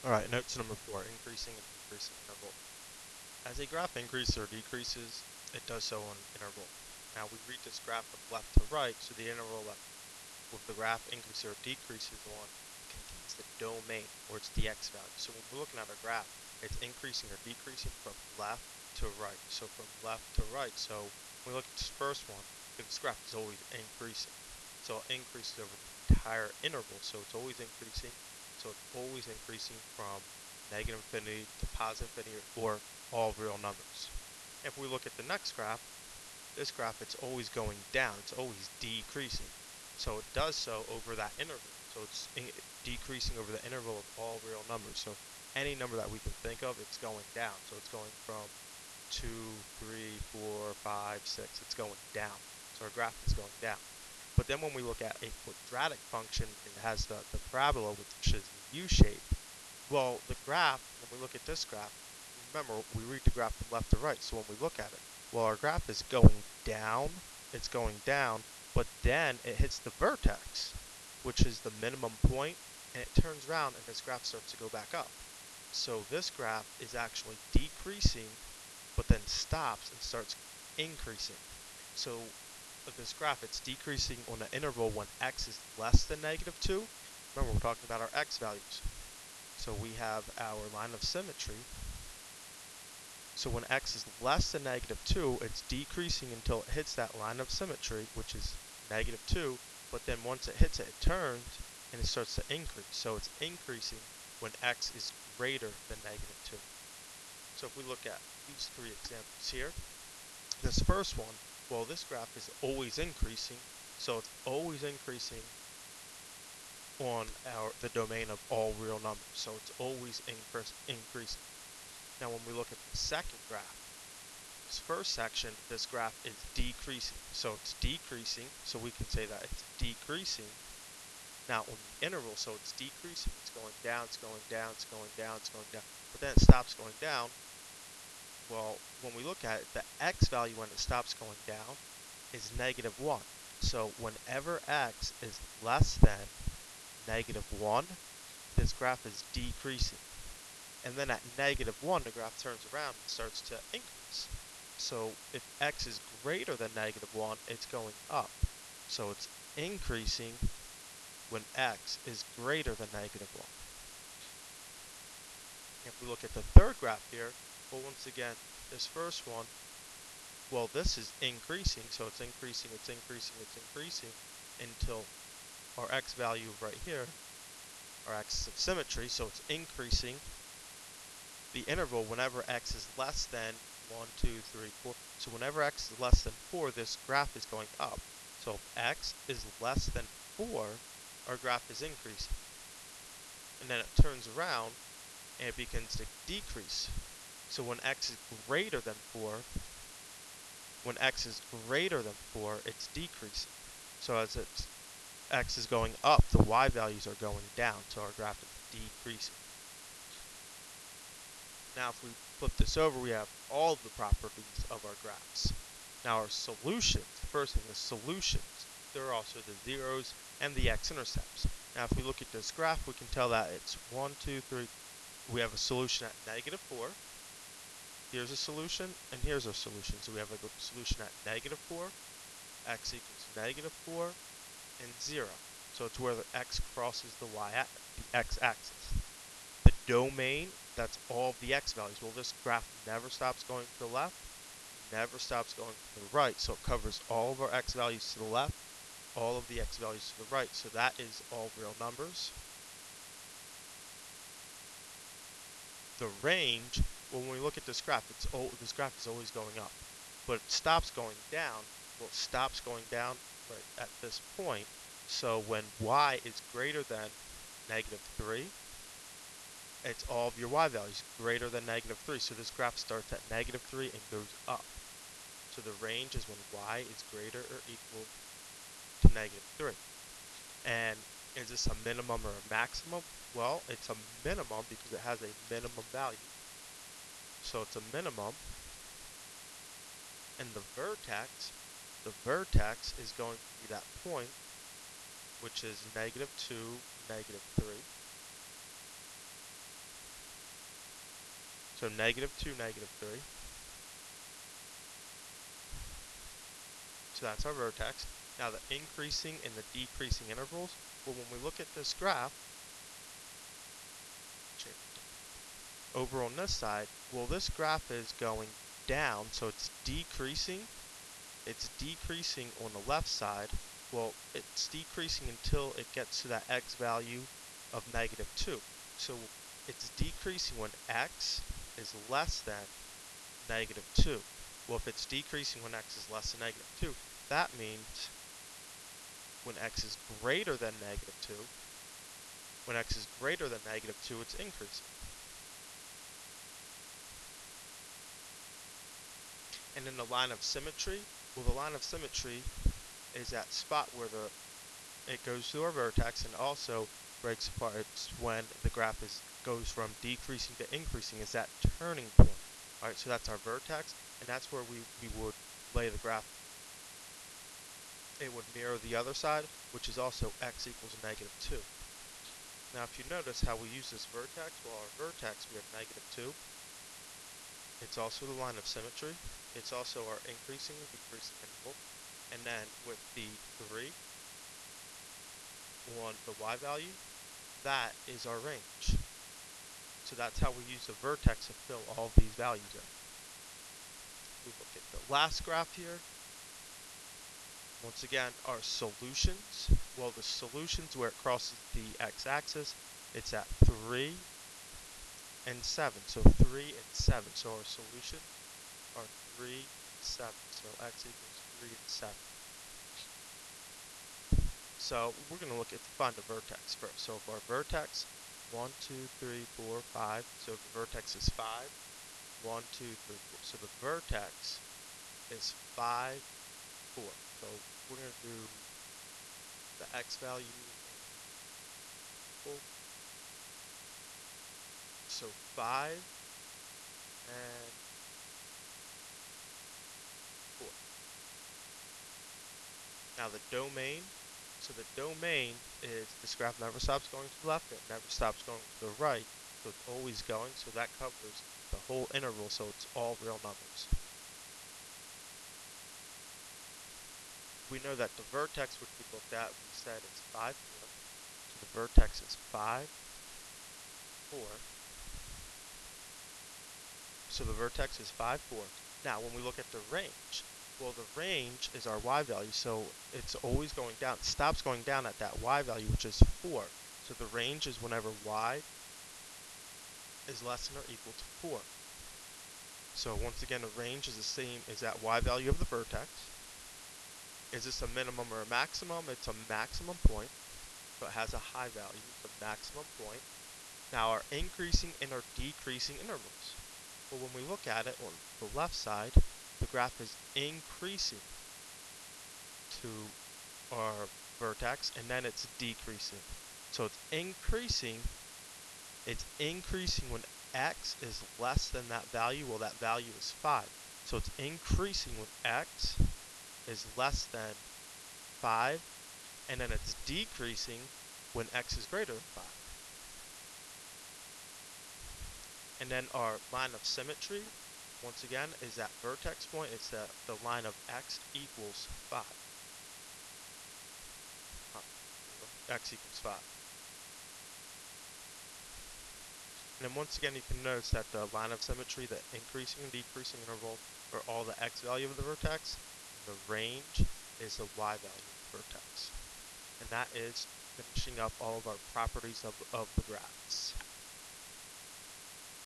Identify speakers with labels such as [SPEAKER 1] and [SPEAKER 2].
[SPEAKER 1] Alright, note number 4, increasing and decreasing interval. As a graph increases or decreases, it does so on an interval. Now we read this graph from left to right, so the interval that with the graph increases or decreases on contains the domain, or it's the x value. So when we're looking at a graph, it's increasing or decreasing from left to right. So from left to right. So when we look at this first one, this graph is always increasing. So it increases over the entire interval. So it's always increasing. So it's always increasing from negative infinity to positive infinity or all real numbers. If we look at the next graph, this graph, it's always going down. It's always decreasing. So it does so over that interval. So it's decreasing over the interval of all real numbers. So any number that we can think of, it's going down. So it's going from 2, 3, 4, 5, 6. It's going down. So our graph is going down. But then when we look at a quadratic function, it has the parabola, which is U shape. Well, the graph, when we look at this graph, remember, we read the graph from left to right. So when we look at it, well, our graph is going down. It's going down, but then it hits the vertex, which is the minimum point, and it turns around and this graph starts to go back up. So this graph is actually decreasing, but then stops and starts increasing. So this graph, it's decreasing on the interval when x is less than negative 2. Remember, we're talking about our x values. So we have our line of symmetry. So when x is less than negative 2, it's decreasing until it hits that line of symmetry, which is negative 2. But then once it hits it, it turns and it starts to increase. So it's increasing when x is greater than negative 2. So if we look at these three examples here, this first one, well, this graph is always increasing. So it's always increasing on the domain of all real numbers. So it's always increasing. Now when we look at the second graph, this first section, this graph is decreasing. So it's decreasing, so we can say that it's decreasing. Now on the interval, so it's decreasing, it's going down, it's going down, it's going down, it's going down, but then it stops going down. Well, when we look at it, the x value when it stops going down is negative 1. So whenever x is less than negative 1, this graph is decreasing. And then at negative 1, the graph turns around and starts to increase. So if x is greater than negative 1, it's going up. So it's increasing when x is greater than negative 1. If we look at the third graph here, well, once again, this first one, well, this is increasing. So it's increasing, it's increasing, it's increasing until our x value right here, our axis of symmetry, so it's increasing the interval whenever x is less than 1, 2, 3, 4. So whenever x is less than 4, this graph is going up. So if x is less than 4, our graph is increasing. And then it turns around and it begins to decrease. So when x is greater than 4, when x is greater than 4, it's decreasing. So as x is going up, the y values are going down, so our graph is decreasing. Now if we flip this over, we have all the properties of our graphs. Now our solutions, the first thing is solutions. There are also the zeros and the x-intercepts. Now if we look at this graph, we can tell that it's 1, 2, 3. We have a solution at negative 4. Here's a solution, and here's our solution. So we have a solution at negative 4, x equals negative 4, and 0. So it's where the x crosses the the x-axis. The domain, that's all of the x values. Well, this graph never stops going to the left, never stops going to the right. So it covers all of our x values to the left, all of the x values to the right. So that is all real numbers. The range, when we look at this graph, this graph is always going up, but it stops going down. Well, it stops going down right at this point. So when y is greater than negative 3, it's all of your y values greater than negative 3. So this graph starts at negative 3 and goes up. So the range is when y is greater or equal to negative 3. And is this a minimum or a maximum? Well, it's a minimum because it has a minimum value. So it's a minimum. And the vertex is going to be that point, which is negative 2, negative 3. So -2, -3. So that's our vertex. Now the increasing and the decreasing intervals, well, when we look at this graph, over on this side, well, this graph is going down, so it's decreasing. It's decreasing on the left side. Well, it's decreasing until it gets to that x value of -2. So it's decreasing when x is less than -2. Well, if it's decreasing when x is less than -2, that means when x is greater than -2, when x is greater than -2, it's increasing. And in the line of symmetry, well, the line of symmetry is that spot where it goes through our vertex and also breaks apart. It's when the graph goes from decreasing to increasing, is that turning point. All right, so that's our vertex, and that's where we would lay the graph. It would mirror the other side, which is also x equals -2. Now, if you notice how we use this vertex, well, our vertex, we have -2. It's also the line of symmetry. It's also our increasing and decreasing interval. And then with the 3 on the y value, that is our range. So that's how we use the vertex to fill all of these values in. We look at the last graph here. Once again, our solutions. Well, the solutions where it crosses the x-axis, it's at 3 and 7. So 3 and 7. So our solutions are 3 and 7. So x equals 3 and 7. So we're going to look at find the vertex first. So if our vertex, 1, 2, 3, 4, 5. So the vertex is 5. 1, 2, 3, 4. So the vertex is 5, 4. So we're going to do the x value equal. So 5 and 4. Now the domain. So the domain is this graph never stops going to the left. It never stops going to the right. So it's always going. So that covers the whole interval. So it's all real numbers. We know that the vertex, which we looked at, we said it's 5, 4. So the vertex is 5, 4. So the vertex is 5, 4. Now, when we look at the range, well, the range is our y value, so it's always going down. It stops going down at that y value, which is 4. So the range is whenever y is less than or equal to 4. So once again, the range is the same as that y value of the vertex. Is this a minimum or a maximum? It's a maximum point, so it has a high value. It's a maximum point. Now, our increasing and our decreasing intervals. Well, when we look at it on the left side, the graph is increasing to our vertex, and then it's decreasing. So it's increasing when x is less than that value. Well, that value is 5. So it's increasing when x is less than 5, and then it's decreasing when x is greater than 5. And then our line of symmetry, once again, is that vertex point. It's the line of x equals 5. X equals 5. And then once again, you can notice that the line of symmetry, the increasing and decreasing interval, are all the x value of the vertex, and the range is the y value of the vertex. And that is finishing up all of our properties of the graphs.